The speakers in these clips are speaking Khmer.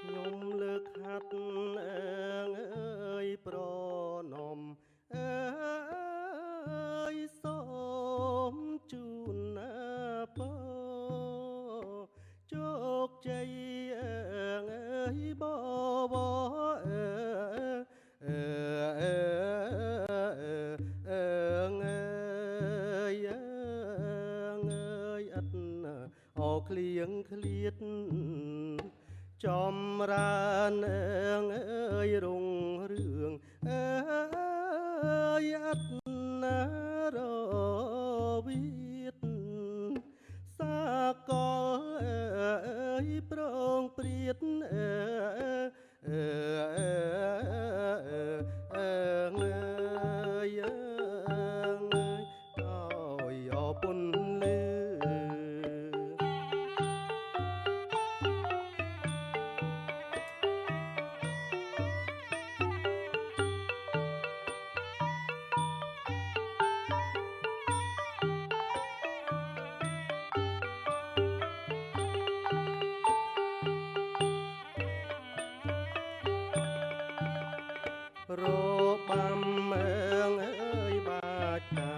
ខ្ញុំលើកហាត់អើយប្រណមអើយសូមជូនពរជោគជ័យអើយបបអើអើអើអើអើយអើយឥតអោក្លៀងឃ្លាតចំរានអើយរុងរឿងអើយអត់ណារវិតសាកលអើយប្រងព្រាតអើអើអើអើយអើយអពុនលឺរបាំអើយបាច់តា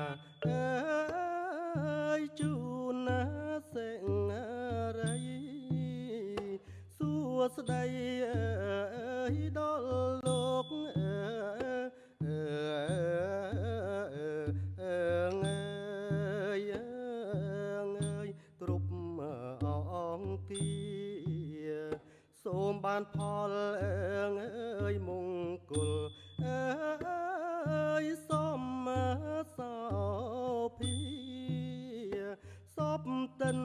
អើយជូនណាសេងរីសួស្ដីអើយដល់លោកអើអើអើអើយគ្រប់អង្គាសូមបានផលអើយមង្គលអើយសមសោភាសពតិន